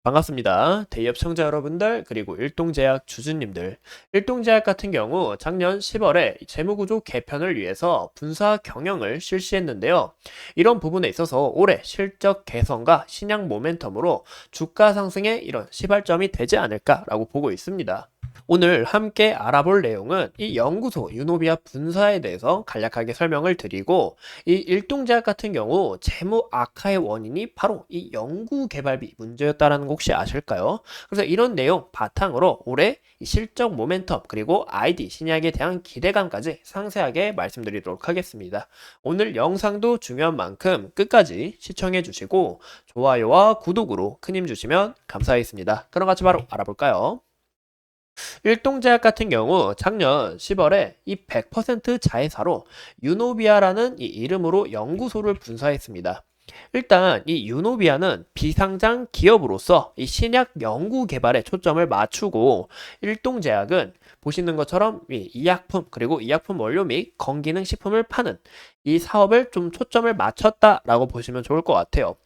반갑습니다. 대기업 청자 여러분들 그리고 일동제약 주주님들. 일동제약 같은 경우 작년 10월에 재무구조 개편을 위해서 분사 경영을 실시했는데요. 이런 부분에 있어서 올해 실적 개선과 신약 모멘텀으로 주가 상승에 이런 시발점이 되지 않을까라고 보고 있습니다. 오늘 함께 알아볼 내용은 이 연구소 유노비아 분사에 대해서 간략하게 설명을 드리고, 이 일동제약 같은 경우 재무 악화의 원인이 바로 이 연구개발비 문제였다라는 거 혹시 아실까요? 그래서 이런 내용 바탕으로 올해 이 실적 모멘텀 그리고 아이디 신약에 대한 기대감까지 상세하게 말씀드리도록 하겠습니다. 오늘 영상도 중요한 만큼 끝까지 시청해 주시고 좋아요와 구독으로 큰 힘 주시면 감사하겠습니다. 그럼 같이 바로 알아볼까요? 일동제약 같은 경우 작년 10월에 이 100% 자회사로 유노비아라는 이 이름으로 연구소를 분사했습니다. 일단 이 유노비아는 비상장 기업으로서 이 신약 연구 개발에 초점을 맞추고, 일동제약은 보시는 것처럼 이医薬품 그리고医薬품 원료 및 건기능 식품을 파는 이 사업을 좀 초점을 맞췄다라고 보시면 좋을 것 같아요.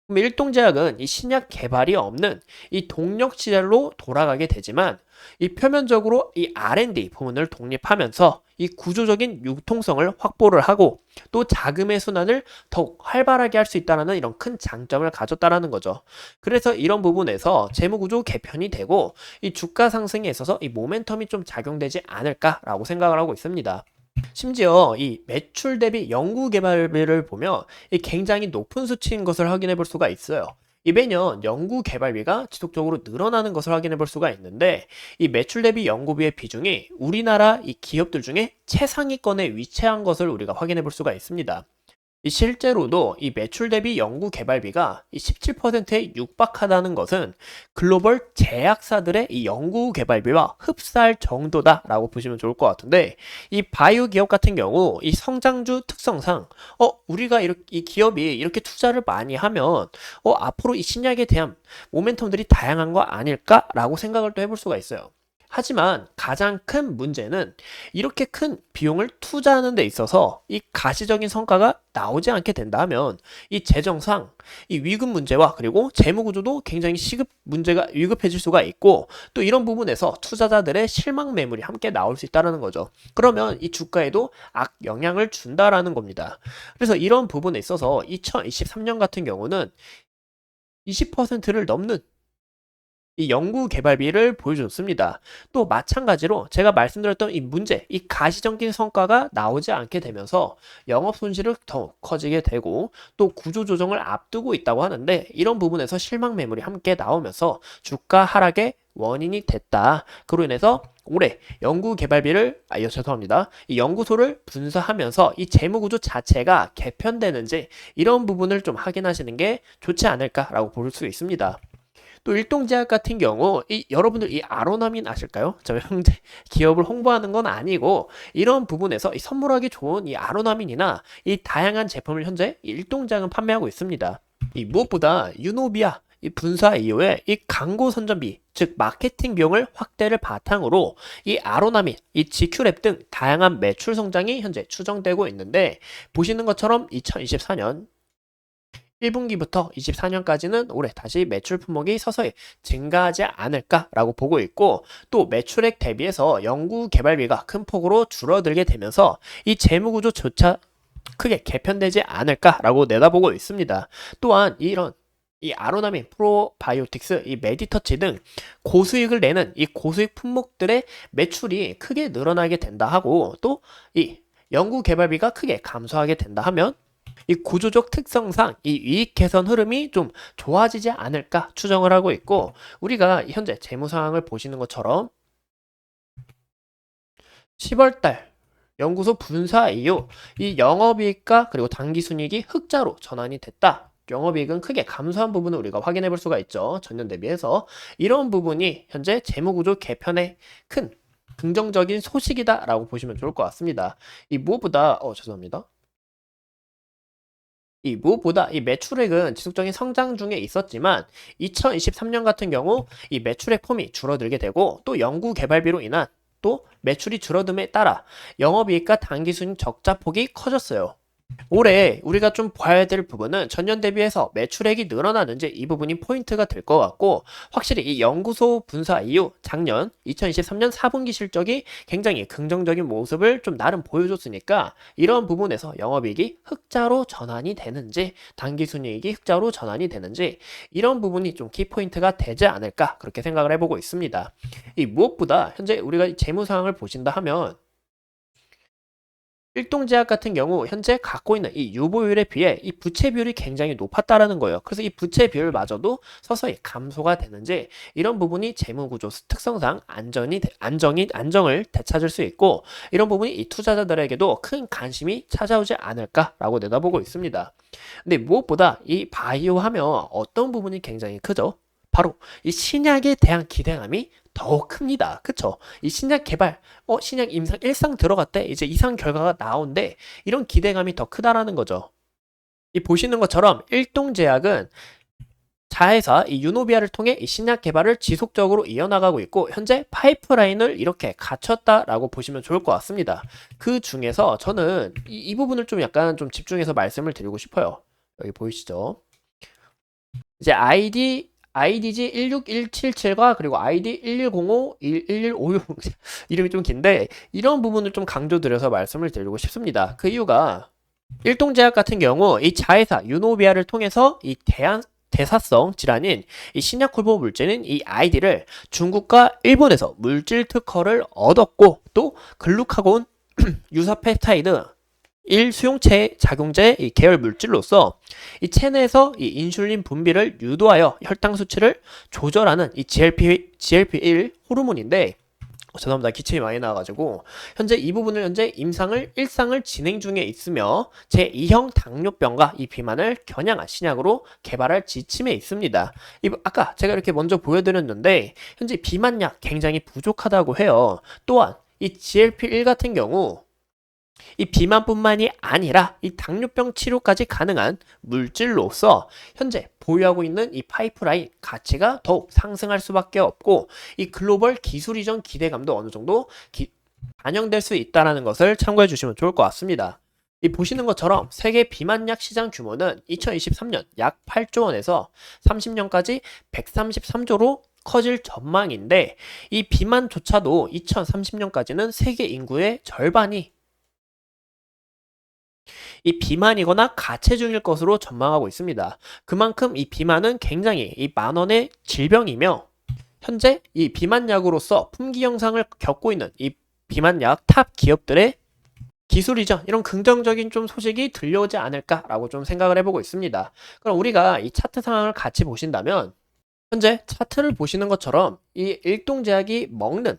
그럼 일동제약은 이 신약 개발이 없는 이 동력 시절로 돌아가게 되지만, 이 표면적으로 이 R&D 부문을 독립하면서 이 구조적인 융통성을 확보를 하고 또 자금의 순환을 더욱 활발하게 할 수 있다는 이런 큰 장점을 가졌다라는 거죠. 그래서 이런 부분에서 재무구조 개편이 되고 이 주가 상승에 있어서 이 모멘텀이 좀 작용되지 않을까라고 생각을 하고 있습니다. 심지어 이 매출 대비 연구개발비를 보면 이 굉장히 높은 수치인 것을 확인해 볼 수가 있어요. 이 매년 연구개발비가 지속적으로 늘어나는 것을 확인해 볼 수가 있는데, 이 매출 대비 연구비의 비중이 우리나라 이 기업들 중에 최상위권에 위치한 것을 우리가 확인해 볼 수가 있습니다. 이 실제로도 이 매출 대비 연구 개발비가 이 17%에 육박하다는 것은 글로벌 제약사들의 이 연구 개발비와 흡사할 정도다라고 보시면 좋을 것 같은데, 이 바이오 기업 같은 경우 이 성장주 특성상 우리가 이렇게 이 기업이 이렇게 투자를 많이 하면 앞으로 이 신약에 대한 모멘텀들이 다양한 거 아닐까라고 생각을 또 해볼 수가 있어요. 하지만 가장 큰 문제는 이렇게 큰 비용을 투자하는 데 있어서 이 가시적인 성과가 나오지 않게 된다면 이 재정상 이 위급 문제와 그리고 재무 구조도 굉장히 시급 문제가 위급해질 수가 있고, 또 이런 부분에서 투자자들의 실망 매물이 함께 나올 수 있다는 거죠. 그러면 이 주가에도 악 영향을 준다라는 겁니다. 그래서 이런 부분에 있어서 2023년 같은 경우는 20%를 넘는 이 연구 개발비를 보여줬습니다. 또 마찬가지로 제가 말씀드렸던 이 문제, 이 가시적인 성과가 나오지 않게 되면서 영업 손실을 더욱 커지게 되고 또 구조 조정을 앞두고 있다고 하는데, 이런 부분에서 실망 매물이 함께 나오면서 주가 하락의 원인이 됐다. 그로 인해서 올해 연구 개발비를 죄송합니다. 이 연구소를 분사하면서 이 재무 구조 자체가 개편되는지 이런 부분을 좀 확인하시는 게 좋지 않을까라고 볼 수 있습니다. 또 일동제약 같은 경우 이 여러분들 이 아로나민 아실까요? 저 형제 기업을 홍보하는 건 아니고, 이런 부분에서 이 선물하기 좋은 이 아로나민이나 이 다양한 제품을 현재 일동제약은 판매하고 있습니다. 이 무엇보다 유노비아 이 분사 이후에 이 광고 선전비, 즉 마케팅 비용을 확대를 바탕으로 이 아로나민, 이 GQ랩 등 다양한 매출 성장이 현재 추정되고 있는데, 보시는 것처럼 2024년 1분기부터 24년까지는 올해 다시 매출 품목이 서서히 증가하지 않을까라고 보고 있고, 또 매출액 대비해서 연구 개발비가 큰 폭으로 줄어들게 되면서 이 재무구조조차 크게 개편되지 않을까라고 내다보고 있습니다. 또한 이런 이 아로나민, 프로바이오틱스, 이 메디터치 등 고수익을 내는 이 고수익 품목들의 매출이 크게 늘어나게 된다 하고, 또 이 연구 개발비가 크게 감소하게 된다 하면 이 구조적 특성상 이 이익 개선 흐름이 좀 좋아지지 않을까 추정을 하고 있고, 우리가 현재 재무 상황을 보시는 것처럼 10월달 연구소 분사 이후 이 영업이익과 그리고 당기순이익이 흑자로 전환이 됐다. 영업이익은 크게 감소한 부분을 우리가 확인해 볼 수가 있죠. 전년 대비해서. 이런 부분이 현재 재무구조 개편의 큰 긍정적인 소식이다라고 보시면 좋을 것 같습니다. 이 무엇보다 죄송합니다. 이 무엇보다 이 매출액은 지속적인 성장 중에 있었지만 2023년 같은 경우 이 매출액 폼이 줄어들게 되고, 또 연구 개발비로 인한 또 매출이 줄어듦에 따라 영업이익과 당기순이익 적자 폭이 커졌어요. 올해 우리가 좀 봐야 될 부분은 전년 대비해서 매출액이 늘어나는지 이 부분이 포인트가 될 것 같고, 확실히 이 연구소 분사 이후 작년 2023년 4분기 실적이 굉장히 긍정적인 모습을 좀 나름 보여줬으니까 이런 부분에서 영업이익이 흑자로 전환이 되는지 당기순이익이 흑자로 전환이 되는지 이런 부분이 좀 키포인트가 되지 않을까 그렇게 생각을 해보고 있습니다. 이 무엇보다 현재 우리가 이 재무 상황을 보신다 하면 일동제약 같은 경우 현재 갖고 있는 이 유보율에 비해 이 부채 비율이 굉장히 높았다라는 거예요. 그래서 이 부채 비율마저도 서서히 감소가 되는지 이런 부분이 재무구조 특성상 안정을 되찾을 수 있고, 이런 부분이 이 투자자들에게도 큰 관심이 찾아오지 않을까라고 내다보고 있습니다. 근데 무엇보다 이 바이오 하면 어떤 부분이 굉장히 크죠? 바로 이 신약에 대한 기대감이 더 큽니다. 그쵸? 이 신약 개발, 신약 임상 1상 들어갔대. 이제 이상 결과가 나온대. 이런 기대감이 더 크다라는 거죠. 이 보시는 것처럼 일동제약은 자회사 이 유노비아를 통해 이 신약 개발을 지속적으로 이어나가고 있고, 현재 파이프라인을 이렇게 갖췄다라고 보시면 좋을 것 같습니다. 그 중에서 저는 이 부분을 좀 약간 좀 집중해서 말씀을 드리고 싶어요. 여기 보이시죠? 이제 IDG 16177과 그리고 ID 1105, 1156 이름이 좀 긴데 이런 부분을 좀 강조드려서 말씀을 드리고 싶습니다. 그 이유가 일동제약 같은 경우 이 자회사 유노비아를 통해서 이 대사성 질환인 이 신약 홀보 물질인 이 아이디를 중국과 일본에서 물질 특허를 얻었고, 또 글루카곤 유사 펩타이드 1수용체 작용제 이 계열 물질로서 이 체내에서 이 인슐린 분비를 유도하여 혈당 수치를 조절하는 이 GLP1 호르몬인데, 죄송합니다. 기침이 많이 나와가지고 현재 이 부분을 현재 일상을 진행 중에 있으며 제2형 당뇨병과 이 비만을 겨냥한 신약으로 개발할 지침에 있습니다. 아까 제가 이렇게 먼저 보여드렸는데 현재 비만약 굉장히 부족하다고 해요. 또한 이 GLP1 같은 경우 이 비만뿐만이 아니라 이 당뇨병 치료까지 가능한 물질로서 현재 보유하고 있는 이 파이프라인 가치가 더욱 상승할 수밖에 없고, 이 글로벌 기술 이전 기대감도 어느 정도 반영될 수 있다는 것을 참고해 주시면 좋을 것 같습니다. 이 보시는 것처럼 세계 비만약 시장 규모는 2023년 약 8조 원에서 30년까지 133조로 커질 전망인데, 이 비만조차도 2030년까지는 세계 인구의 절반이 이 비만이거나 가체중일 것으로 전망하고 있습니다. 그만큼 이 비만은 굉장히 이 만원의 질병이며, 현재 이 비만약으로서 품귀 현상을 겪고 있는 이 비만약 탑 기업들의 기술 이전, 이런 긍정적인 좀 소식이 들려오지 않을까라고 좀 생각을 해보고 있습니다. 그럼 우리가 이 차트 상황을 같이 보신다면 현재 차트를 보시는 것처럼 이 일동제약이 먹는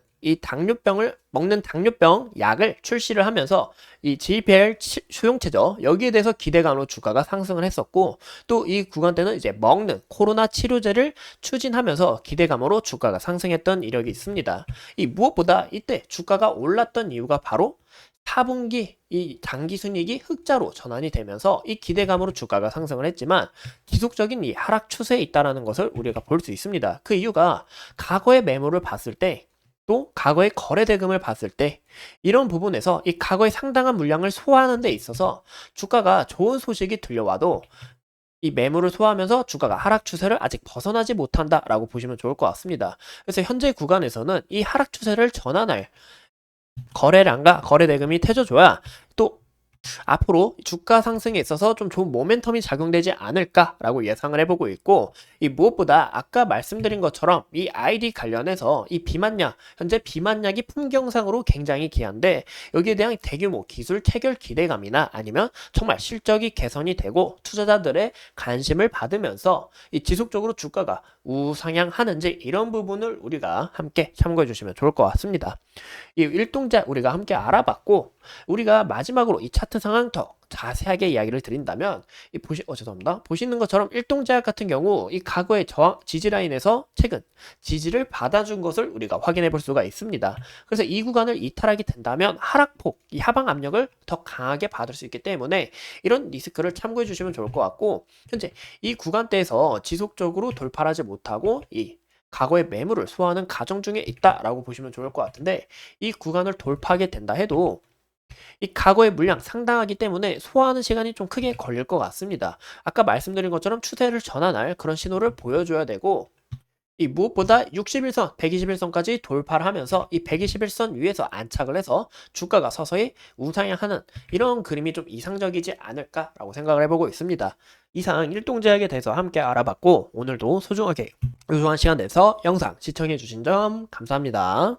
당뇨병 약을 출시를 하면서 이 GLP-1 수용체죠. 여기에 대해서 기대감으로 주가가 상승을 했었고, 또 이 구간대는 이제 먹는 코로나 치료제를 추진하면서 기대감으로 주가가 상승했던 이력이 있습니다. 이 무엇보다 이때 주가가 올랐던 이유가 바로 4분기 이 당기순이익이 흑자로 전환이 되면서 이 기대감으로 주가가 상승을 했지만 지속적인 이 하락 추세에 있다는 것을 우리가 볼 수 있습니다. 그 이유가 과거의 매물을 봤을 때, 또 과거의 거래 대금을 봤을 때 이런 부분에서 이 과거의 상당한 물량을 소화하는 데 있어서 주가가 좋은 소식이 들려와도 이 매물을 소화하면서 주가가 하락 추세를 아직 벗어나지 못한다라고 보시면 좋을 것 같습니다. 그래서 현재 구간에서는 이 하락 추세를 전환할 거래량과 거래 대금이 태져줘야 또 앞으로 주가 상승에 있어서 좀 좋은 모멘텀이 작용되지 않을까라고 예상을 해보고 있고, 이 무엇보다 아까 말씀드린 것처럼 이 ID 관련해서 이 비만약, 현재 비만약이 품경상으로 굉장히 귀한데 여기에 대한 대규모 기술 체결 기대감이나 아니면 정말 실적이 개선이 되고 투자자들의 관심을 받으면서 이 지속적으로 주가가 우상향하는지 이런 부분을 우리가 함께 참고해 주시면 좋을 것 같습니다. 이 일동자 우리가 함께 알아봤고, 우리가 마지막으로 이 차트 상황 더 자세하게 이야기를 드린다면 죄송합니다. 보시는 것처럼 일동제약 같은 경우 이 과거의 저항 지지 라인에서 최근 지지를 받아준 것을 우리가 확인해 볼 수가 있습니다. 그래서 이 구간을 이탈하게 된다면 하락폭, 이 하방 압력을 더 강하게 받을 수 있기 때문에 이런 리스크를 참고해 주시면 좋을 것 같고, 현재 이 구간대에서 지속적으로 돌파하지 못하고 이 과거의 매물을 소화하는 과정 중에 있다라고 보시면 좋을 것 같은데, 이 구간을 돌파하게 된다 해도 이 과거의 물량 상당하기 때문에 소화하는 시간이 좀 크게 걸릴 것 같습니다. 아까 말씀드린 것처럼 추세를 전환할 그런 신호를 보여줘야 되고, 이 무엇보다 61선, 121선까지 돌파를 하면서 이 121선 위에서 안착을 해서 주가가 서서히 우상향하는 이런 그림이 좀 이상적이지 않을까라고 생각을 해보고 있습니다. 이상 일동제약에 대해서 함께 알아봤고, 오늘도 소중하게 유용한 시간 내서 영상 시청해주신 점 감사합니다.